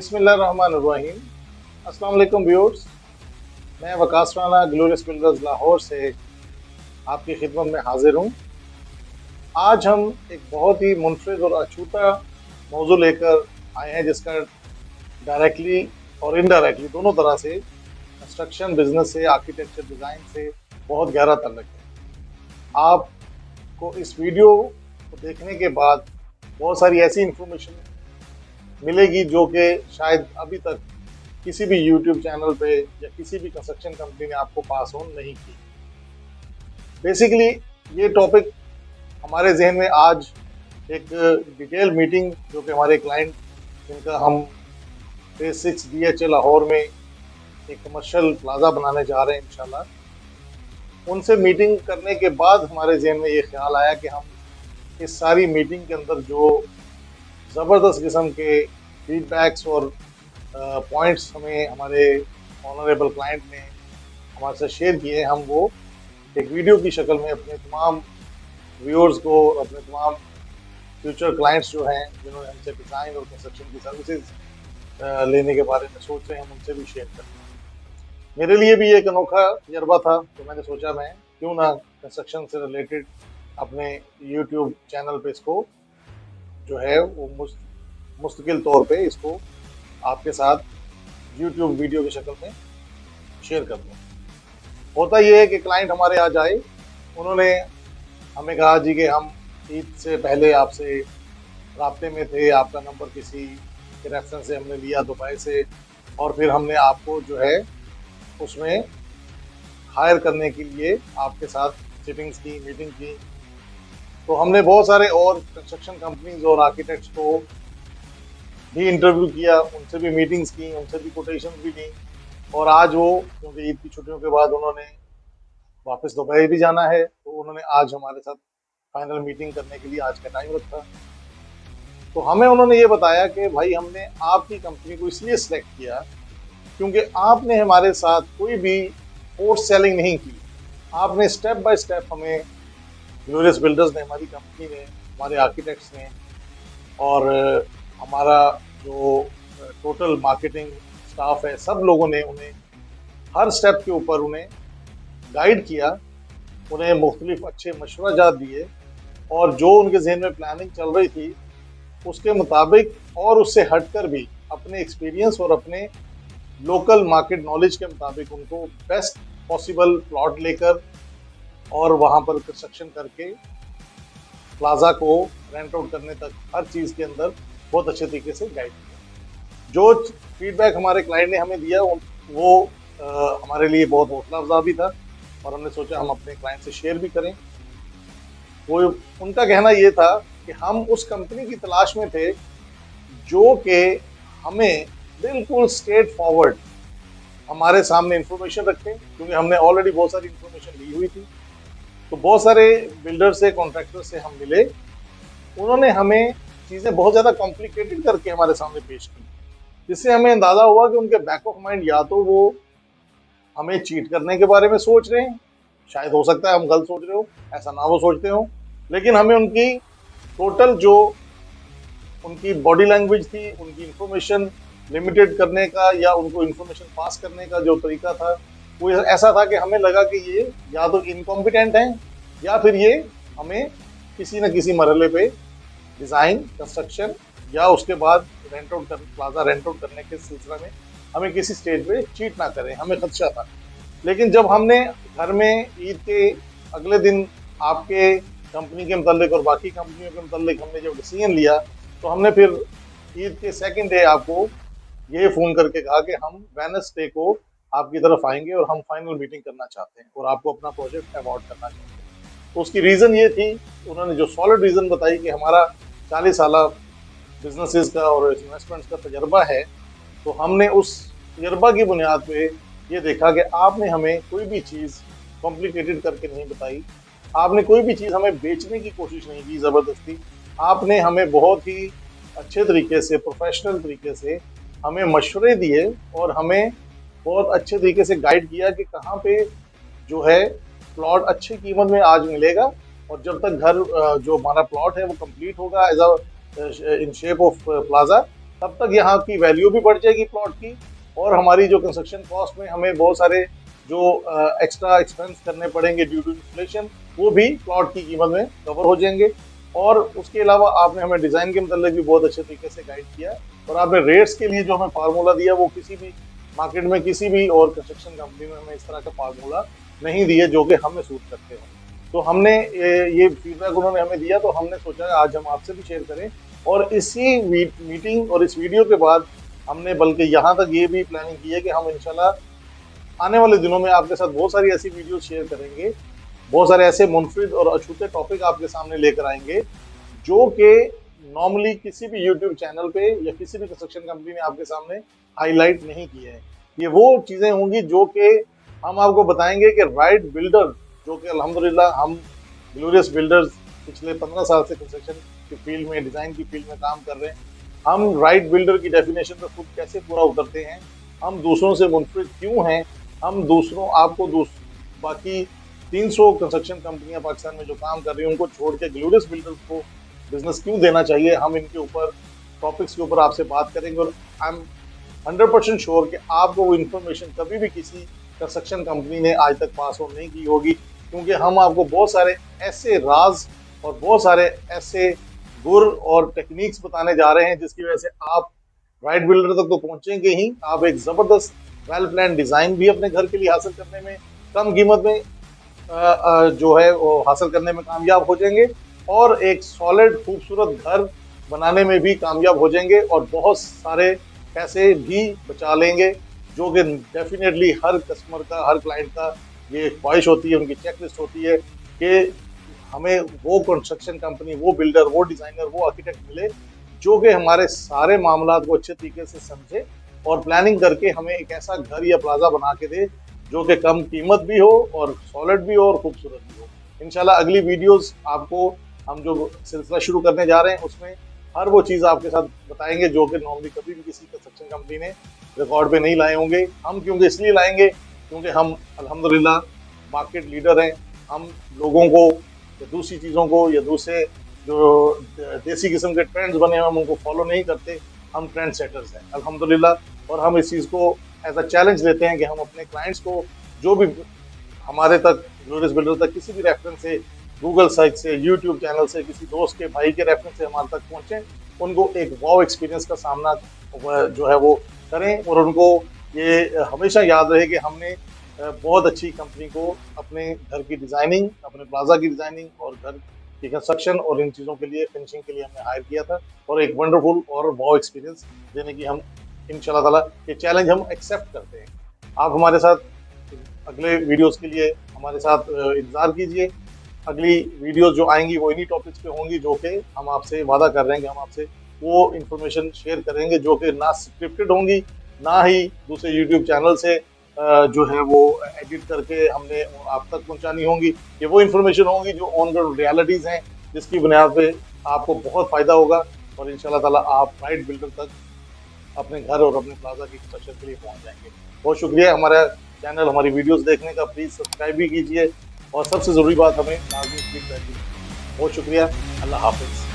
बिस्मिल्लाहिर्रहमानिर्रहीम। अस्सलाम वालेकुम व्यूअर्स। मैं वकास राना ग्लोरियस बिल्डर्स लाहौर से आपकी खिदमत में हाजिर हूँ। आज हम एक बहुत ही मुनफरिद और अछूता मौजू लेकर आए हैं जिसका डायरेक्टली और इनडायरेक्टली दोनों तरह से कंस्ट्रक्शन बिजनेस से, आर्किटेक्चर डिज़ाइन से बहुत गहरा ताल्लुक है। आपको इस वीडियो को देखने के बाद बहुत सारी ऐसी इंफॉर्मेशन मिलेगी जो कि शायद अभी तक किसी भी यूट्यूब चैनल पे या किसी भी कंस्ट्रक्शन कंपनी ने आपको पास ऑन नहीं की। बेसिकली ये टॉपिक हमारे जहन में आज एक डिटेल मीटिंग जो कि हमारे क्लाइंट जिनका हम फेज 6 DHA लाहौर में एक कमर्शियल प्लाजा बनाने जा रहे हैं इंशाल्लाह, उनसे मीटिंग करने के बाद हमारे जहन में ये ख्याल आया कि हम इस सारी मीटिंग के अंदर जो ज़बरदस्त किस्म के फीडबैक्स और पॉइंट्स हमें हमारे ऑनरेबल क्लाइंट ने हमारे साथ शेयर किए, हम वो एक वीडियो की शक्ल में अपने तमाम व्यूअर्स को, अपने तमाम फ्यूचर क्लाइंट्स जो हैं जिन्होंने हमसे डिज़ाइन और कंस्ट्रक्शन की सर्विसेज लेने के बारे में सोच रहे हैं, हम उनसे भी शेयर करें। मेरे लिए भी एक अनोखा तजर्बा था, तो मैंने सोचा मैं क्यों ना कंस्ट्रक्शन से रिलेटेड अपने यूट्यूब चैनल पे इसको जो है वो मुस्तकिल तौर पे इसको आपके साथ यूट्यूब वीडियो की शक्ल में शेयर कर दूँ। होता ये है कि क्लाइंट हमारे आज आए, उन्होंने हमें कहा जी कि हम ईद से पहले आपसे राब्ते में थे, आपका नंबर किसी के रेफरेंस से हमने लिया दुबई से, और फिर हमने आपको जो है उसमें हायर करने के लिए आपके साथ सिटिंग्स की, मीटिंग की। तो हमने बहुत सारे और कंस्ट्रक्शन कंपनीज और आर्किटेक्ट्स को भी इंटरव्यू किया, उनसे भी मीटिंग्स की, उनसे भी कोटेशन भी ली, और आज वो क्योंकि ईद की छुट्टियों के बाद उन्होंने वापस दुबई भी जाना है, तो उन्होंने आज हमारे साथ फाइनल मीटिंग करने के लिए आज का टाइम रखा। तो हमें उन्होंने ये बताया कि भाई हमने आपकी कंपनी को इसलिए सिलेक्ट किया क्योंकि आपने हमारे साथ कोई भी फोर्स सेलिंग नहीं की। आपने स्टेप बाय स्टेप हमें, ग्लोरियस बिल्डर्स ने, हमारी कंपनी ने, हमारे आर्किटेक्ट्स ने और हमारा जो टोटल मार्केटिंग स्टाफ है, सब लोगों ने उन्हें हर स्टेप के ऊपर उन्हें गाइड किया, उन्हें मुख्तलिफ अच्छे मशवराजात दिए, और जो उनके जहन में प्लानिंग चल रही थी उसके मुताबिक और उससे हटकर भी अपने एक्सपीरियंस और अपने लोकल मार्केट नॉलेज के मुताबिक उनको बेस्ट पॉसिबल प्लॉट लेकर और वहाँ पर कंस्ट्रक्शन करके प्लाजा को रेंट आउट करने तक हर चीज़ के अंदर बहुत अच्छे तरीके से गाइड किया। जो फीडबैक हमारे क्लाइंट ने हमें दिया वो हमारे लिए बहुत हौसला अफजा भी था, और हमने सोचा हम अपने क्लाइंट से शेयर भी करें। वो उनका कहना ये था कि हम उस कंपनी की तलाश में थे जो कि हमें बिल्कुल स्ट्रेट फॉरवर्ड हमारे सामने इंफॉर्मेशन रखें, क्योंकि हमने ऑलरेडी बहुत सारी इंफॉर्मेशन ली हुई थी। तो बहुत सारे बिल्डर से, कॉन्ट्रैक्टर से हम मिले, उन्होंने हमें चीज़ें बहुत ज़्यादा कॉम्प्लिकेटेड करके हमारे सामने पेश की, जिससे हमें अंदाज़ा हुआ कि उनके बैक ऑफ माइंड या तो वो हमें चीट करने के बारे में सोच रहे हैं, शायद हो सकता है हम गलत सोच रहे हो, ऐसा ना वो सोचते हो, लेकिन हमें उनकी टोटल जो उनकी बॉडी लैंग्वेज थी, उनकी इंफॉर्मेशन लिमिटेड करने का या उनको इंफॉर्मेशन पास करने का जो तरीका था वो ऐसा था कि हमें लगा कि ये या तो इनकॉम्पिटेंट हैं या फिर ये हमें किसी न किसी मरहले पे डिज़ाइन, कंस्ट्रक्शन या उसके बाद प्लाजा रेंट आउट करने के सिलसिले में हमें किसी स्टेज पे चीट ना करें, हमें खदशा था। लेकिन जब हमने घर में ईद के अगले दिन आपके कंपनी के मतलब और बाकी कंपनियों के मतलब हमने जब डिसीजन लिया, तो हमने फिर ईद के सेकंड डे आपको ये फ़ोन करके कहा कि हम वेडनेसडे को आपकी तरफ आएंगे और हम फाइनल मीटिंग करना चाहते हैं और आपको अपना प्रोजेक्ट अवॉर्ड करना चाहते हैं। तो उसकी रीज़न ये थी, उन्होंने जो सॉलिड रीज़न बताई कि हमारा 40 साल बिजनेसेस का और इन्वेस्टमेंट्स का तजर्बा है, तो हमने उस तजर्बा की बुनियाद पे ये देखा कि आपने हमें कोई भी चीज़ कॉम्प्लिकेटेड करके नहीं बताई, आपने कोई भी चीज़ हमें बेचने की कोशिश नहीं की ज़बरदस्ती, आपने हमें बहुत ही अच्छे तरीके से, प्रोफेशनल तरीके से हमें मशवरे दिए और हमें बहुत अच्छे तरीके से गाइड किया कि कहाँ पे जो है प्लॉट अच्छी कीमत में आज मिलेगा, और जब तक घर जो हमारा प्लॉट है वो कंप्लीट होगा as in shape of plaza, तब तक यहाँ की वैल्यू भी बढ़ जाएगी प्लॉट की, और हमारी जो कंस्ट्रक्शन कॉस्ट में हमें बहुत सारे जो एक्स्ट्रा एक्सपेंस करने पड़ेंगे ड्यू टू इन्फ्लेशन, वो भी प्लॉट की कीमत में कवर हो जाएंगे। और उसके अलावा आपने हमें डिज़ाइन के मतलब भी बहुत अच्छे तरीके से गाइड किया, और आपने रेट्स के लिए जो हमें फार्मूला दिया वो किसी भी मार्केट में किसी भी और कंस्ट्रक्शन कंपनी में हमें इस तरह का फार्मूला नहीं दिए जो कि हमें सूट करते हो। तो हमने ये फीडबैक उन्होंने हमें दिया, तो हमने सोचा आज हम आपसे भी शेयर करें। और इसी मीटिंग और इस वीडियो के बाद हमने बल्कि यहाँ तक ये भी प्लानिंग की है कि हम इंशाल्लाह आने वाले दिनों में आपके साथ बहुत सारी ऐसी वीडियो शेयर करेंगे, बहुत सारे ऐसे मुनफरिद और अछूते टॉपिक आपके सामने लेकर आएंगे जो कि नॉर्मली किसी भी यूट्यूब चैनल पे या किसी भी कंस्ट्रक्शन कंपनी ने आपके सामने हाईलाइट नहीं किए हैं। ये वो चीज़ें होंगी जो कि हम आपको बताएंगे कि राइट बिल्डर, जो कि अल्हम्दुलिल्लाह हम ग्लोरियस बिल्डर्स पिछले 15 साल से कंस्ट्रक्शन की फील्ड में, डिज़ाइन की फील्ड में काम कर रहे हैं, हम राइट बिल्डर की डेफिनेशन पर खुद कैसे पूरा उतरते हैं, हम दूसरों से मुनफरिद क्यों हैं, हम बाकी 300 कंस्ट्रक्शन कंपनियां पाकिस्तान में जो काम कर रही हैं उनको छोड़ के ग्लोरियस बिल्डर्स को बिजनेस क्यों देना चाहिए, हम इनके ऊपर टॉपिक्स के ऊपर आपसे बात करेंगे। और आई एम 100% श्योर कि आपको वो इन्फॉर्मेशन कभी भी किसी कंस्ट्रक्शन कंपनी ने आज तक पास ऑन नहीं की होगी, क्योंकि हम आपको बहुत सारे ऐसे राज और बहुत सारे ऐसे गुर और टेक्निक्स बताने जा रहे हैं जिसकी वजह से आप राइट बिल्डर तक तो पहुंचेंगे ही, आप एक ज़बरदस्त वेल प्लान डिज़ाइन भी अपने घर के लिए हासिल करने में, कम कीमत में जो है वो हासिल करने में कामयाब हो जाएंगे, और एक सॉलिड खूबसूरत घर बनाने में भी कामयाब हो जाएंगे, और बहुत सारे पैसे भी बचा लेंगे, जो कि डेफिनेटली हर कस्टमर का, हर क्लाइंट का ये ख्वाहिश होती है, उनकी चेकलिस्ट होती है कि हमें वो कंस्ट्रक्शन कंपनी, वो बिल्डर, वो डिज़ाइनर, वो आर्किटेक्ट मिले जो कि हमारे सारे मामला को अच्छे तरीके से समझे और प्लानिंग करके हमें एक ऐसा घर या प्लाजा बना के दे जो कि कम कीमत भी हो और सॉलिड भी हो और खूबसूरत भी हो। इंशाल्लाह अगली वीडियोस आपको हम जो सिलसिला शुरू करने जा रहे हैं उसमें हर वो चीज़ आपके साथ बताएंगे जो कि नॉर्मली कभी भी किसी कंस्ट्रक्शन कंपनी ने रिकॉर्ड पे नहीं लाए होंगे। हम क्योंकि इसलिए लाएंगे क्योंकि हम अल्हम्दुलिल्लाह मार्केट लीडर हैं, हम लोगों को या दूसरी चीज़ों को या दूसरे जो देसी किस्म के ट्रेंड्स बने हैं हम उनको फॉलो नहीं करते, हम ट्रेंड सेटर्स हैं अल्हम्दुलिल्लाह। और हम इस चीज़ को एज अ चैलेंज लेते हैं कि हम अपने क्लाइंट्स को जो भी हमारे तक ग्लोरियस बिल्डर तक किसी भी रेफरेंस से, गूगल साइट से, यूट्यूब चैनल से, किसी दोस्त के भाई के रेफरेंस से हमारे तक पहुँचें, उनको एक वाव एक्सपीरियंस का सामना जो है वो करें, और उनको ये हमेशा याद रहे कि हमने बहुत अच्छी कंपनी को अपने घर की डिज़ाइनिंग, अपने प्लाजा की डिज़ाइनिंग और घर की कंस्ट्रक्शन और इन चीज़ों के लिए, फिनिशिंग के लिए हमने हायर किया था, और एक वंडरफुल और वाव एक्सपीरियंस देने की हम इंशाल्लाह ताला ये चैलेंज हम एक्सेप्ट करते हैं। आप हमारे साथ अगले वीडियोस के लिए हमारे साथ इंतज़ार कीजिए। अगली वीडियोस जो आएंगी वो इन्हीं टॉपिक्स पे होंगी जो कि हम आपसे वादा कर रहे हैं कि हम आपसे वो इन्फॉर्मेशन शेयर करेंगे जो कि ना स्क्रिप्टेड होंगी, ना ही दूसरे यूट्यूब चैनल से जो है वो एडिट करके हमने आप तक पहुंचानी होंगी। ये वो इन्फॉर्मेशन होंगी जो ऑन ग्राउंड रियलिटीज़ हैं जिसकी बुनियाद पे आपको बहुत फ़ायदा होगा, और इंशाल्लाह ताला आप राइट बिल्डर तक अपने घर और अपने प्लाजा की कंस्ट्रक्शन के लिए पहुंच जाएंगे। बहुत शुक्रिया हमारा चैनल, हमारी वीडियोस देखने का, प्लीज़ सब्सक्राइब भी कीजिए, और सबसे ज़रूरी बात हमें लाजमी फीडबैक दीजिए। बहुत शुक्रिया, अल्लाह हाफिज़।